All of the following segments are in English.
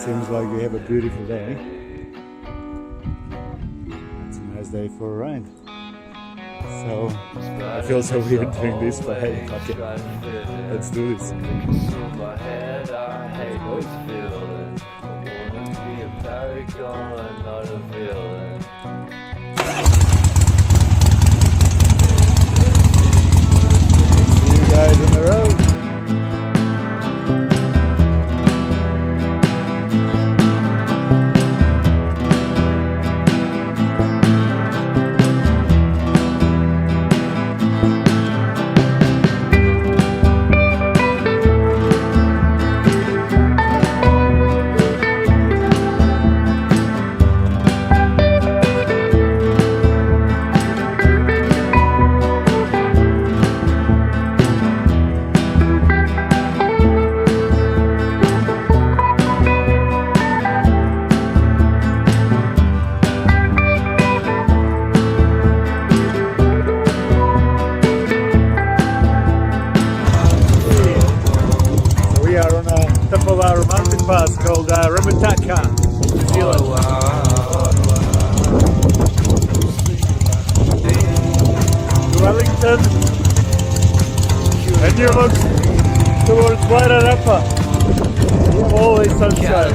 Seems like we have a beautiful day. It's a nice day for a ride. So I feel so weird doing this, but hey, fuck it. Let's do this. See you guys on the road. Top of our mountain pass called Ramataka, New Zealand. Wellington, and you look towards Wairarapa. Always sunshine.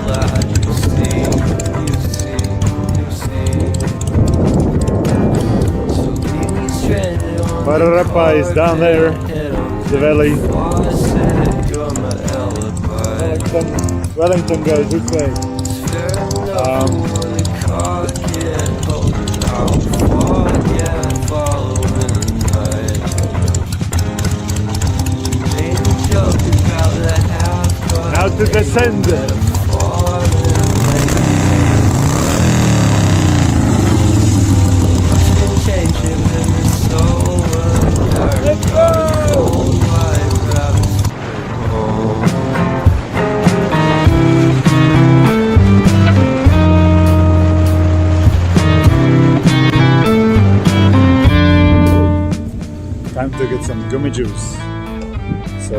Wairarapa is down there, the valley. Wellington goes this way. Now to descend. Let's go! Time to get some gummy juice. So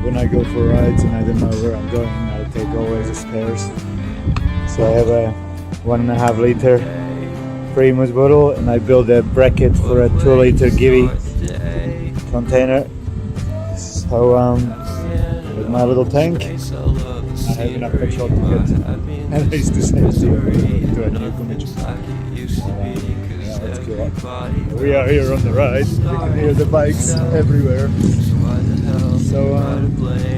when I go for rides and I don't know where I'm going, I take always a spares. So I have a 1.5 liter Primus bottle and I build a bracket for a 2 liter Givi container. So with my little tank, I have enough petrol to get at least the same to a new gummy juice. We are here on the ride, you can hear the bikes everywhere. So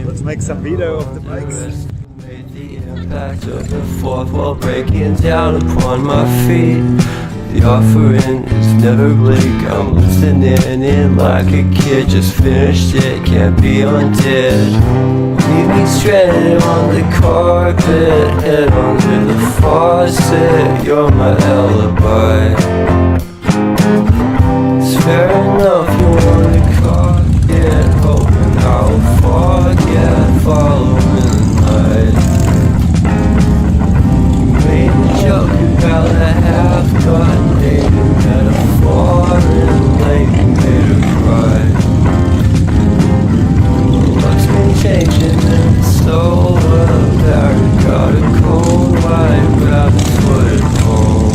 let's make some video of the bikes. The impact of the fourth wall breaking down upon my feet. The offering is never bleak, I'm listening in like a kid. Just finished it, can't be undid. Leave me stranded on the carpet, head under the faucet. You're my alibi. Fair enough, you wanna cock it, hoping I'll forget, following the night. You made a joke about a half-cut dating metaphor and late made her cry. Luck's been changing and it's so apparent. Got a cold white rabbit foot at home.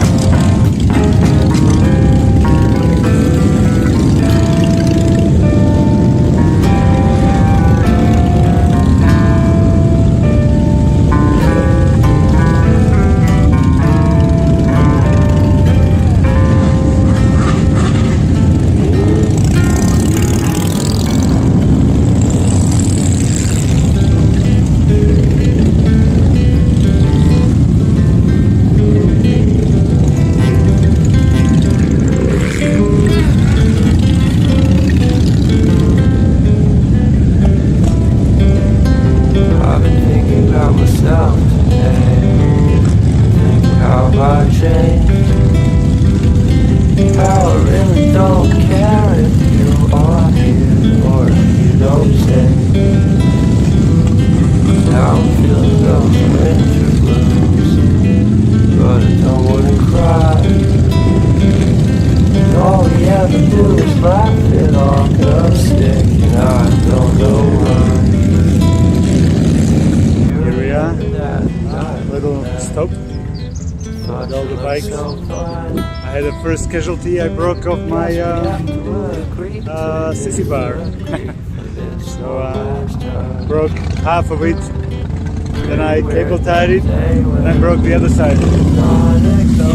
little stop with all the bikes. I had a first casualty. I broke off my sissy bar. So broke half of it. Then I cable tied it, and I broke the other side. So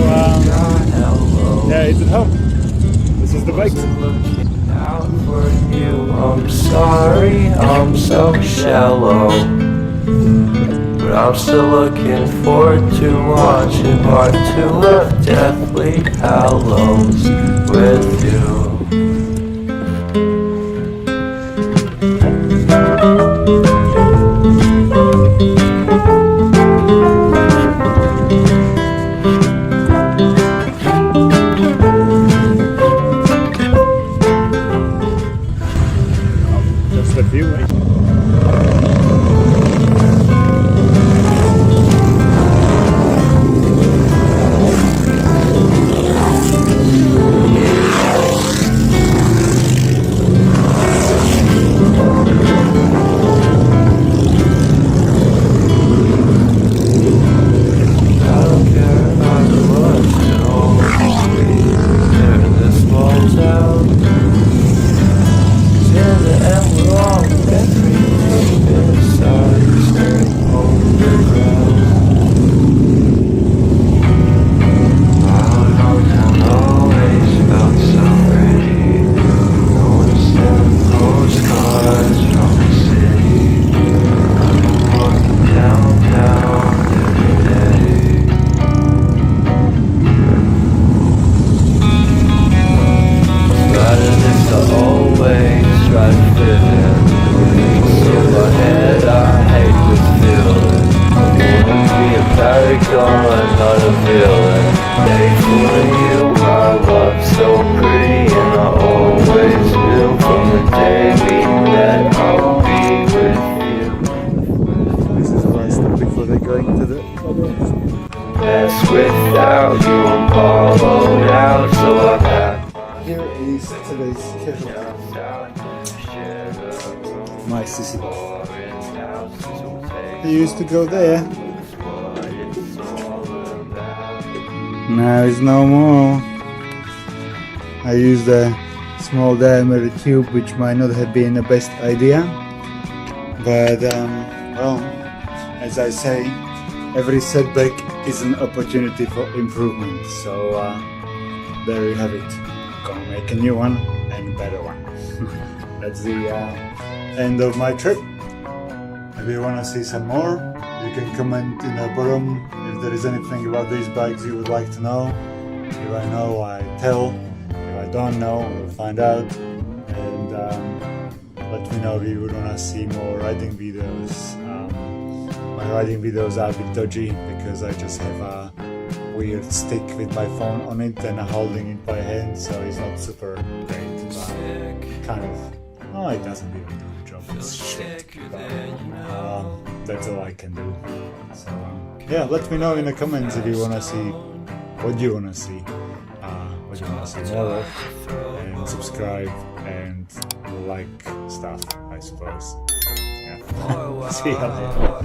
yeah, it's at home. This is the bike. I'm sorry, I'm so shallow, but I'm still looking forward to watching part 2 of Deathly Hallows with you. Just a few. Not a villain. Day for you, my love so pretty, and I always knew from the day we met I'll be with you. This is the last step before they're going to the Mess without you, I'm hollowed out, so I have. Here is today's casualty. My sissy. He used to go there. Now it's no more. I used a small diameter tube, which might not have been the best idea, but well, as I say, every setback is an opportunity for improvement. So there you have it. Gonna make a new one and a better one. That's the end of my trip. If you want to see some more, you can comment in the bottom if there is anything about these bikes you would like to know. If I know, I tell. If I don't know, we'll find out. And let me know if you would want to see more riding videos. My riding videos are a bit dodgy because I just have a weird stick with my phone on it and I'm holding it by hand, so it's not super great. But kind of, oh, it doesn't even do the job. It's shit. But, that's all I can do. So yeah, let me know in the comments if you want to see what you want to see, what you want to see more of, and subscribe and like stuff, I suppose. Yeah. See you later.